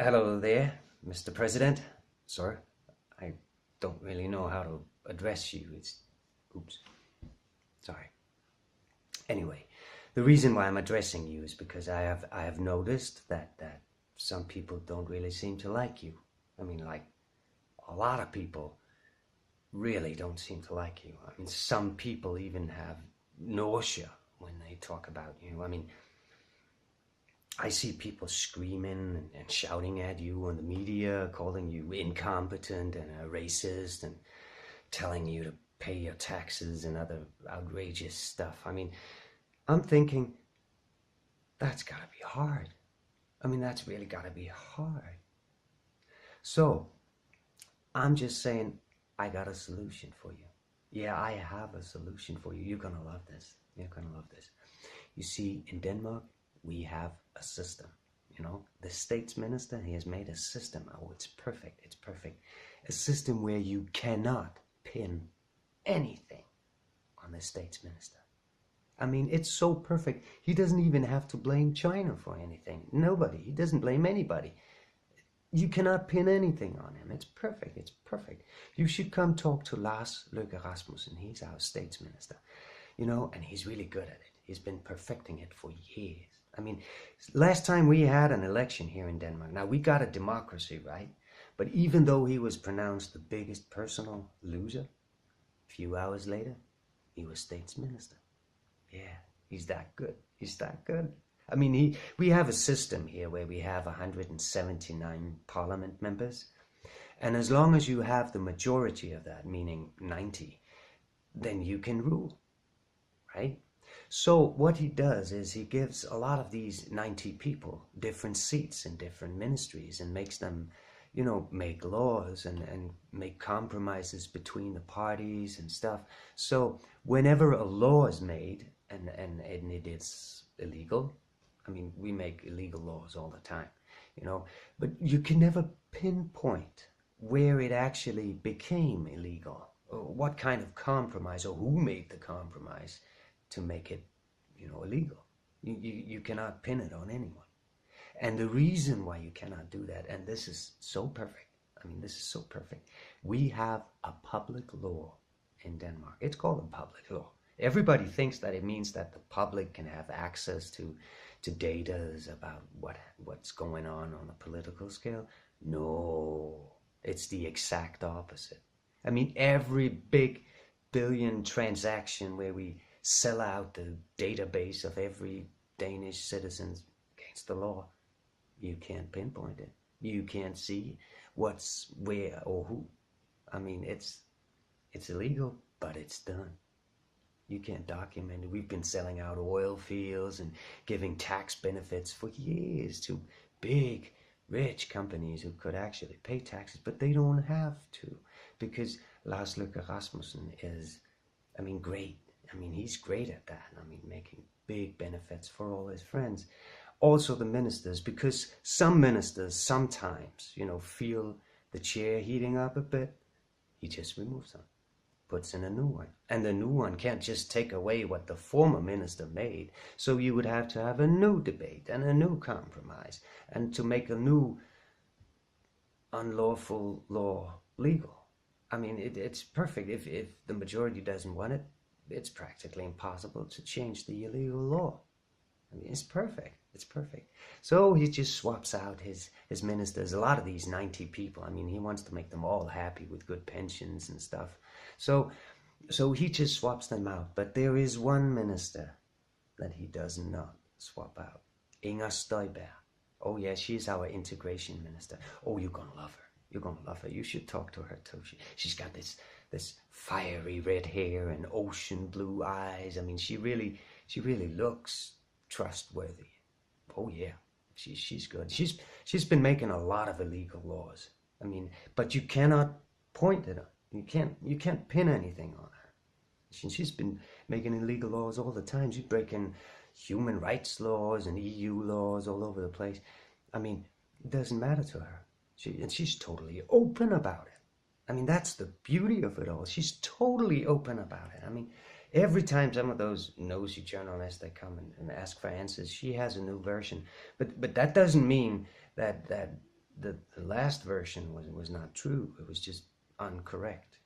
Hello there, Mr. President. Sir, I don't really know how to address you. Oops, sorry. Anyway, the reason why I'm addressing you is because I have noticed that some people don't really seem to like you. I mean, like, a lot of people really don't seem to like you. I mean, some people even have nausea when they talk about you. I mean, I see people screaming and shouting at you on the media, calling you incompetent and a racist and telling you to pay your taxes and other outrageous stuff. I mean, I'm thinking, that's gotta be hard. I mean, that's really gotta be hard. So, I'm just saying, I got a solution for you. Yeah, I have a solution for you. You're gonna love this. You're gonna love this. You see, in Denmark, we have a system. You know, the states minister, he has made a system. Oh, it's perfect. It's perfect. A system where you cannot pin anything on the states minister. I mean, it's so perfect. He doesn't even have to blame China for anything. Nobody. He doesn't blame anybody. You cannot pin anything on him. It's perfect. It's perfect. You should come talk to Lars Løkke Rasmussen. He's our states minister. You know, and he's really good at it. He's been perfecting it for years. I mean, last time we had an election here in Denmark, now we got a democracy, right? But even though he was pronounced the biggest personal loser, a few hours later, he was states minister. Yeah, he's that good. He's that good. I mean, we have a system here where we have 179 parliament members. And as long as you have the majority of that, meaning 90, then you can rule, right? So what he does is he gives a lot of these 90 people different seats in different ministries and makes them, you know, make laws and make compromises between the parties and stuff. So whenever a law is made and it is illegal, I mean, we make illegal laws all the time, you know, but you can never pinpoint where it actually became illegal, or what kind of compromise, or who made the compromise to make it, you know, illegal. You cannot pin it on anyone. And the reason why you cannot do that, and this is so perfect, I mean, this is so perfect. We have a public law in Denmark. It's called a public law. Everybody thinks that it means that the public can have access to data about what's going on a political scale. No, it's the exact opposite. I mean, every big billion transaction where we sell out the database of every Danish citizen against the law, you can't pinpoint it. You can't see what's where or who. I mean, it's illegal, but it's done. You can't document it. We've been selling out oil fields and giving tax benefits for years to big, rich companies who could actually pay taxes, but they don't have to, because Lars Løkke Rasmussen is, I mean, great. I mean, he's great at that. I mean, making big benefits for all his friends. Also the ministers, because some ministers sometimes, you know, feel the chair heating up a bit. He just removes them, puts in a new one. And the new one can't just take away what the former minister made. So you would have to have a new debate and a new compromise, and to make a new unlawful law legal. I mean, it's perfect. If the majority doesn't want it, it's practically impossible to change the illegal law. I mean, it's perfect. It's perfect. So he just swaps out his ministers. A lot of these 90 people, I mean, he wants to make them all happy with good pensions and stuff. So he just swaps them out. But there is one minister that he does not swap out. Støjberg. Oh yeah, she's our integration minister. Oh, you're gonna love her. You're gonna love her. You should talk to her too. She's got this fiery red hair and ocean blue eyes. I mean, she really looks trustworthy. Oh yeah, she's good. She's been making a lot of illegal laws. I mean, but you cannot point at her. You can't pin anything on her. She's been making illegal laws all the time. She's breaking human rights laws and EU laws all over the place. I mean, it doesn't matter to her. She's totally open about it. I mean, that's the beauty of it all. She's totally open about it. I mean, every time some of those nosy journalists that come and ask for answers, she has a new version. But that doesn't mean that the last version was not true. It was just incorrect.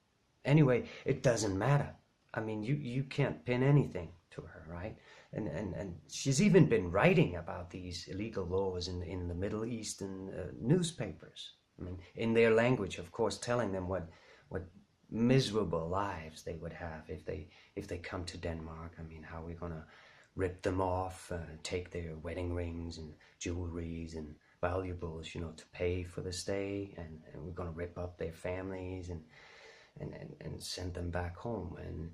Anyway, it doesn't matter. I mean, you can't pin anything to her, right? And she's even been writing about these illegal laws in the Middle Eastern newspapers. I mean, in their language, of course, telling them what miserable lives they would have if they come to Denmark. I mean, how we're gonna rip them off, take their wedding rings and jewelries and valuables, you know, to pay for the stay, and we're gonna rip up their families and send them back home. And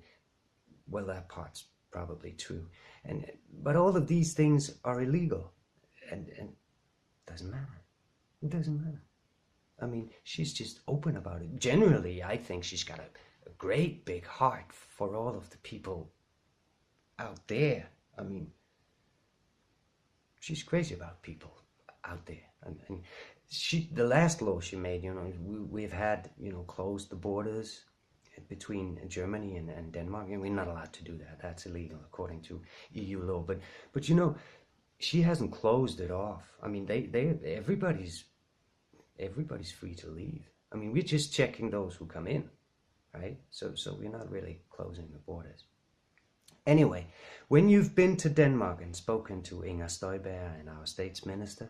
well, that part's probably true. But all of these things are illegal, and it doesn't matter. It doesn't matter. I mean, she's just open about it. Generally, I think she's got a great big heart for all of the people out there. I mean, she's crazy about people out there. And the last law she made, you know, we've had, you know, closed the borders between Germany and Denmark, and we're not allowed to do that. That's illegal according to EU law. But you know, she hasn't closed it off. I mean, everybody's free to leave. I mean, we're just checking those who come in, right? So we're not really closing the borders. Anyway, when you've been to Denmark and spoken to Inger Støjberg and our states minister,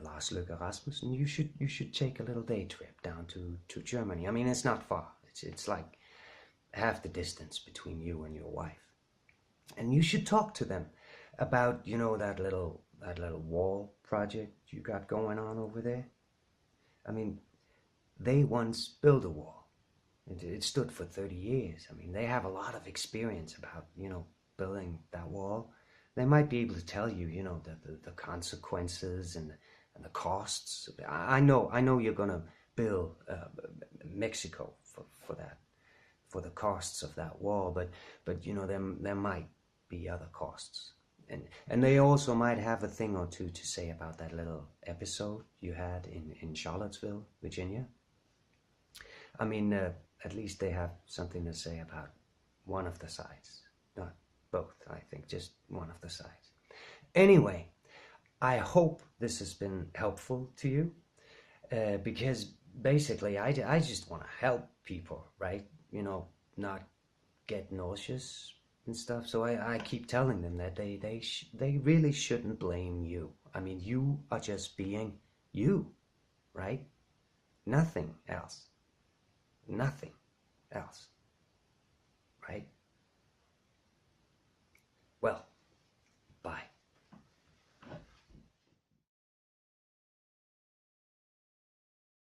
Lars Løkke Rasmussen, you should take a little day trip down to Germany. I mean, it's not far. It's like half the distance between you and your wife. And you should talk to them about, you know, that little wall project you got going on over there. I mean, they once built a wall. It stood for 30 years. I mean, they have a lot of experience about, you know, building that wall. They might be able to tell you, you know, the consequences and the costs. I know you're gonna bill Mexico for that, for the costs of that wall, but you know, there might be other costs. And they also might have a thing or two to say about that little episode you had in Charlottesville, Virginia. I mean, at least they have something to say about one of the sides. Not both, I think, just one of the sides. Anyway, I hope this has been helpful to you, because basically I just want to help people, right? You know, not get nauseous and stuff. So I keep telling them that they really shouldn't blame you. I mean, you are just being you, right? Nothing else. Nothing else, right? Well,